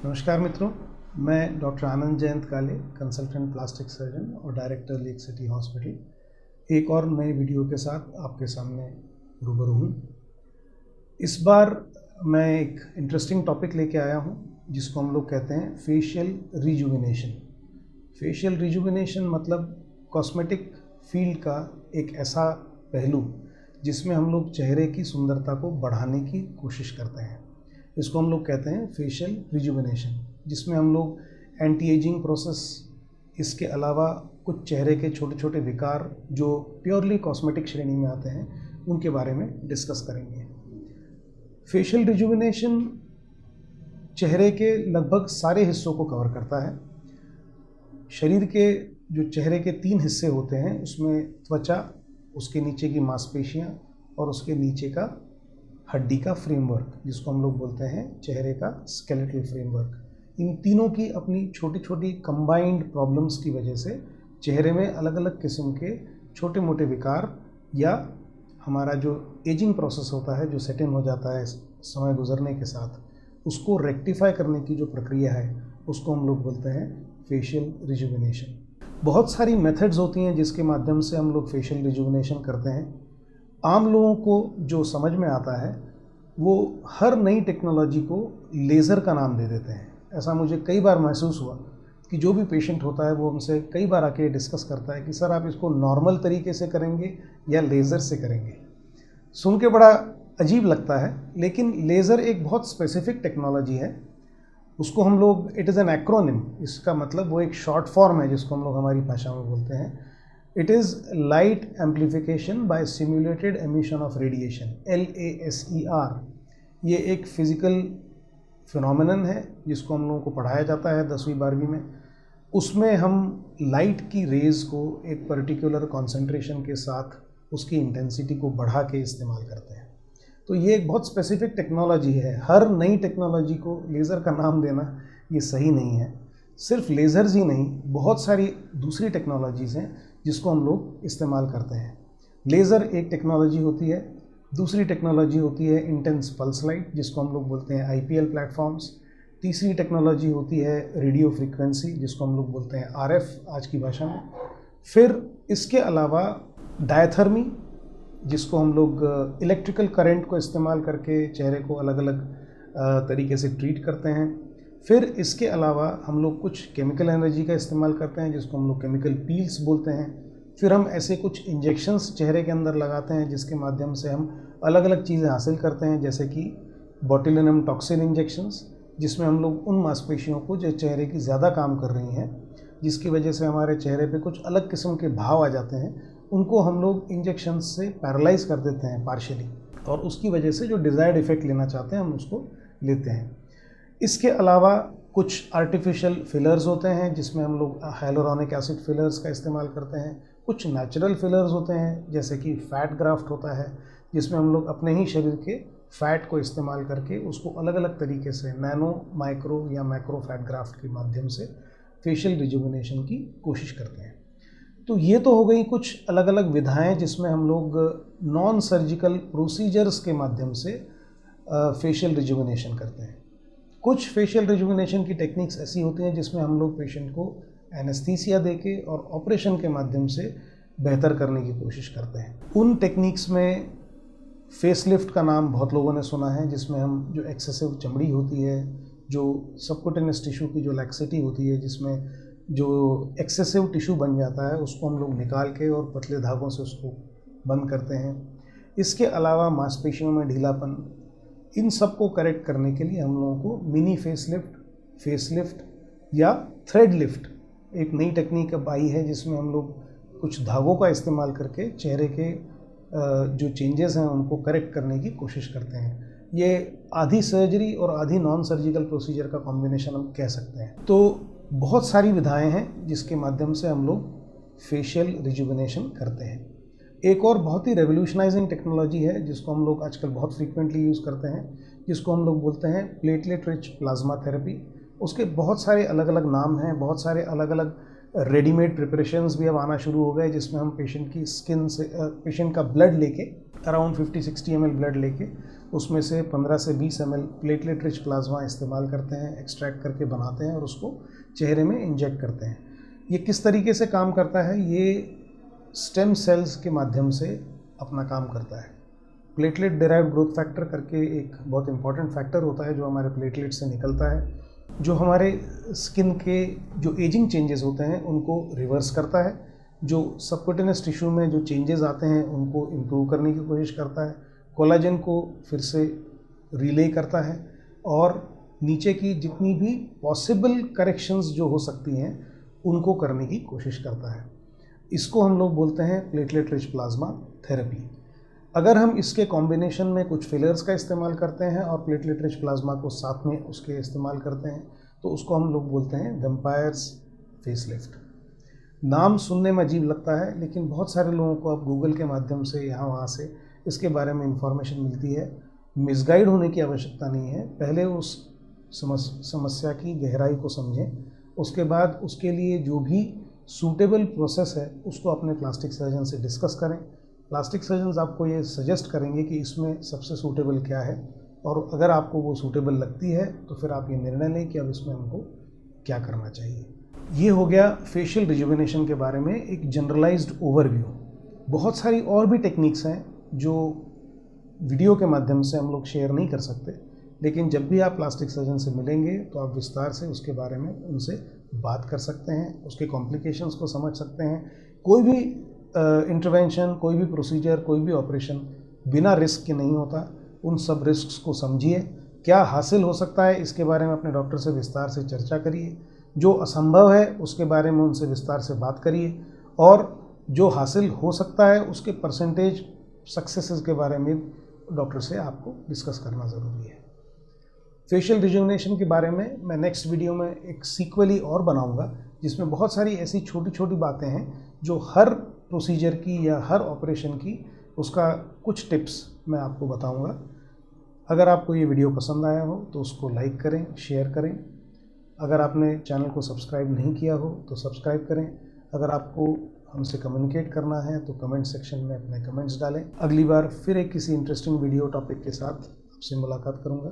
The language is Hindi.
नमस्कार मित्रों, मैं डॉक्टर आनंद जयंत काले, कंसल्टेंट प्लास्टिक सर्जन और डायरेक्टर लेक सिटी हॉस्पिटल, एक और नए वीडियो के साथ आपके सामने रूबरू हूँ। इस बार मैं एक इंटरेस्टिंग टॉपिक लेके आया हूँ जिसको हम लोग कहते हैं फेशियल रिजुविनेशन। फेशियल रिजुविनेशन मतलब कॉस्मेटिक फील्ड का एक ऐसा पहलू जिसमें हम लोग चेहरे की सुंदरता को बढ़ाने की कोशिश करते हैं। इसको हम लोग कहते हैं फेशियल रिजुविनेशन, जिसमें हम लोग एंटी एजिंग प्रोसेस, इसके अलावा कुछ चेहरे के छोटे छोटे विकार जो प्योरली कॉस्मेटिक श्रेणी में आते हैं उनके बारे में डिस्कस करेंगे। फेशियल रिजुविनेशन चेहरे के लगभग सारे हिस्सों को कवर करता है। शरीर के जो चेहरे के 3 हिस्से होते हैं उसमें त्वचा, उसके नीचे की मांसपेशियां और उसके नीचे का हड्डी का फ्रेमवर्क, जिसको हम लोग बोलते हैं चेहरे का स्केलेटल फ्रेमवर्क। इन तीनों की अपनी छोटी छोटी कंबाइंड प्रॉब्लम्स की वजह से चेहरे में अलग अलग किस्म के छोटे मोटे विकार या हमारा जो एजिंग प्रोसेस होता है, जो सेट इन हो जाता है समय गुजरने के साथ, उसको रेक्टिफाई करने की जो प्रक्रिया है उसको हम लोग बोलते हैं फेशियल रिजुविनेशन। बहुत सारी मेथड्स होती हैं जिसके माध्यम से हम लोग फेशियल रिजुविनेशन करते हैं। आम लोगों को जो समझ में आता है वो हर नई टेक्नोलॉजी को लेज़र का नाम दे देते हैं। ऐसा मुझे कई बार महसूस हुआ कि जो भी पेशेंट होता है वो हमसे कई बार आके डिस्कस करता है कि सर आप इसको नॉर्मल तरीके से करेंगे या लेज़र से करेंगे। सुन के बड़ा अजीब लगता है, लेकिन लेज़र एक बहुत स्पेसिफिक टेक्नोलॉजी है। उसको हम लोग, इट इज़ एन एक्रोनिम, इसका मतलब वो एक शॉर्ट फॉर्म है जिसको हम लोग हमारी भाषा में बोलते हैं। It is light amplification by simulated emission of radiation, LASER। ये एक फिज़िकल फिनोमेनन है जिसको हम लोगों को पढ़ाया जाता है 10वीं 12वीं में। उसमें हम लाइट की रेज़ को एक पर्टिकुलर कॉन्सेंट्रेशन के साथ उसकी इंटेंसिटी को बढ़ा के इस्तेमाल करते हैं। तो ये एक बहुत स्पेसिफिक टेक्नोलॉजी है। हर नई टेक्नोलॉजी को लेज़र का नाम देना ये सही नहीं है। सिर्फ लेज़र्स ही नहीं, बहुत सारी दूसरी टेक्नोलॉजीज़ हैं जिसको हम लोग इस्तेमाल करते हैं। लेज़र एक टेक्नोलॉजी होती है, दूसरी टेक्नोलॉजी होती है इंटेंस पल्स लाइट, जिसको हम लोग बोलते हैं IPL प्लेटफॉर्म्स। तीसरी टेक्नोलॉजी होती है रेडियो फ्रीक्वेंसी, जिसको हम लोग बोलते हैं RF आज की भाषा में। फिर इसके अलावा डायथर्मी, जिसको हम लोग इलेक्ट्रिकल करंट को इस्तेमाल करके चेहरे को अलग अलग तरीके से ट्रीट करते हैं। फिर इसके अलावा हम लोग कुछ केमिकल एनर्जी का इस्तेमाल करते हैं जिसको हम लोग केमिकल पील्स बोलते हैं। फिर हम ऐसे कुछ इंजेक्शंस चेहरे के अंदर लगाते हैं जिसके माध्यम से हम अलग अलग चीज़ें हासिल करते हैं, जैसे कि बोtulinum टॉक्सिन इंजेक्शंस, जिसमें हम लोग उन मांसपेशियों को जो चेहरे की ज़्यादा काम कर रही हैं, जिसकी वजह से हमारे चेहरे पे कुछ अलग किस्म के भाव आ जाते हैं, उनको हम लोग इंजेक्शन से पैरालाइज कर देते हैं पार्शियली, और उसकी वजह से जो डिज़ायर्ड इफ़ेक्ट लेना चाहते हैं हम उसको लेते हैं। इसके अलावा कुछ आर्टिफिशियल फिलर्स होते हैं जिसमें हम लोग हाइलोरोनिक एसिड फिलर्स का इस्तेमाल करते हैं। कुछ नेचुरल फिलर्स होते हैं जैसे कि फ़ैट ग्राफ्ट होता है, जिसमें हम लोग अपने ही शरीर के फ़ैट को इस्तेमाल करके उसको अलग अलग तरीके से नैनो, माइक्रो या मैक्रो फैट ग्राफ्ट के माध्यम से फेशियल रिजुविनेशन की कोशिश करते हैं। तो ये तो हो गई कुछ अलग अलग विधाएँ जिसमें हम लोग नॉन सर्जिकल प्रोसीजर्स के माध्यम से फेशियल रिजुविनेशन करते हैं। कुछ फेशियल रिजुविनेशन की टेक्निक्स ऐसी होती हैं जिसमें हम लोग पेशेंट को एनेस्थीसिया देके और ऑपरेशन के माध्यम से बेहतर करने की कोशिश करते हैं। उन टेक्निक्स में फेसलिफ्ट का नाम बहुत लोगों ने सुना है, जिसमें हम जो एक्सेसिव चमड़ी होती है, जो सबक्यूटेनियस टिश्यू की जो लैक्सिटी होती है, जिसमें जो एक्सेसिव टिश्यू बन जाता है, उसको हम लोग निकाल के और पतले धागों से उसको बंद करते हैं। इसके अलावा मांसपेशियों में ढीलापन, इन सब को करेक्ट करने के लिए हम लोगों को मिनी फेसलिफ्ट या थ्रेड लिफ्ट, एक नई टेक्निक अब आई है जिसमें हम लोग कुछ धागों का इस्तेमाल करके चेहरे के जो चेंजेस हैं उनको करेक्ट करने की कोशिश करते हैं। ये आधी सर्जरी और आधी नॉन सर्जिकल प्रोसीजर का कॉम्बिनेशन हम कह सकते हैं। तो बहुत सारी विधाएं हैं जिसके माध्यम से हम लोग फेशियल रिजुविनेशन करते हैं। एक और बहुत ही रेवोल्यूशनाइजिंग टेक्नोलॉजी है जिसको हम लोग आजकल बहुत फ्रीक्वेंटली यूज़ करते हैं, जिसको हम लोग बोलते हैं प्लेटलेट रिच प्लाज्मा थेरेपी। उसके बहुत सारे अलग अलग नाम हैं, बहुत सारे अलग अलग रेडीमेड प्रिपरेशंस भी अब आना शुरू हो गए, जिसमें हम पेशेंट की स्किन से पेशेंट का ब्लड लेके अराउंड 50-60 ml ब्लड लेके उसमें से 15 से 20 ml प्लेटलेट रिच प्लाज्मा इस्तेमाल करते हैं, एक्सट्रैक्ट करके बनाते हैं और उसको चेहरे में इंजेक्ट करते हैं। ये किस तरीके से काम करता है? ये स्टेम सेल्स के माध्यम से अपना काम करता है। प्लेटलेट डिराइव्ड ग्रोथ फैक्टर करके एक बहुत इंपॉर्टेंट फैक्टर होता है जो हमारे प्लेटलेट से निकलता है, जो हमारे स्किन के जो एजिंग चेंजेस होते हैं उनको रिवर्स करता है, जो सबक्यूटेनियस टिश्यू में जो चेंजेस आते हैं उनको इम्प्रूव करने की कोशिश करता है, कोलाजन को फिर से रिले करता है और नीचे की जितनी भी पॉसिबल करेक्शंस जो हो सकती हैं उनको करने की कोशिश करता है। इसको हम लोग बोलते हैं प्लेटलेट रिच प्लाज्मा थेरेपी। अगर हम इसके कॉम्बिनेशन में कुछ फिलर्स का इस्तेमाल करते हैं और प्लेटलेट रिच प्लाज्मा को साथ में उसके इस्तेमाल करते हैं तो उसको हम लोग बोलते हैं वेम्पायर्स फेसलिफ्ट। नाम सुनने में अजीब लगता है, लेकिन बहुत सारे लोगों को अब गूगल के माध्यम से यहाँ वहाँ से इसके बारे में इंफॉर्मेशन मिलती है। मिसगाइड होने की आवश्यकता नहीं है। पहले उस समस्या की गहराई को समझें, उसके बाद उसके लिए जो भी सूटेबल प्रोसेस है उसको अपने प्लास्टिक सर्जन से डिस्कस करें। प्लास्टिक सर्जन्स आपको ये सजेस्ट करेंगे कि इसमें सबसे सूटेबल क्या है, और अगर आपको वो सूटेबल लगती है तो फिर आप ये निर्णय लें कि अब इसमें हमको क्या करना चाहिए। ये हो गया फेशियल रिजुविनेशन के बारे में एक जनरलाइज्ड ओवरव्यू। बहुत सारी और भी टेक्निक्स हैं जो वीडियो के माध्यम से हम लोग शेयर नहीं कर सकते, लेकिन जब भी आप प्लास्टिक सर्जन से मिलेंगे तो आप विस्तार से उसके बारे में उनसे बात कर सकते हैं, उसके कॉम्प्लिकेशंस को समझ सकते हैं। कोई भी इंटरवेंशन, कोई भी प्रोसीजर, कोई भी ऑपरेशन बिना रिस्क के नहीं होता। उन सब रिस्क्स को समझिए, क्या हासिल हो सकता है इसके बारे में अपने डॉक्टर से विस्तार से चर्चा करिए, जो असंभव है उसके बारे में उनसे विस्तार से बात करिए, और जो हासिल हो सकता है उसके परसेंटेज सक्सेसेस के बारे में डॉक्टर से आपको डिस्कस करना ज़रूरी है। फेशियल रिजुविनेशन के बारे में मैं नेक्स्ट वीडियो में एक सीक्वली और बनाऊंगा, जिसमें बहुत सारी ऐसी छोटी छोटी बातें हैं जो हर प्रोसीजर की या हर ऑपरेशन की उसका कुछ टिप्स मैं आपको बताऊंगा। अगर आपको ये वीडियो पसंद आया हो तो उसको लाइक करें, शेयर करें। अगर आपने चैनल को सब्सक्राइब नहीं किया हो तो सब्सक्राइब करें। अगर आपको हमसे कम्युनिकेट करना है तो कमेंट सेक्शन में अपने कमेंट्स डालें। अगली बार फिर एक किसी इंटरेस्टिंग वीडियो टॉपिक के साथ आपसे मुलाकात करूंगा।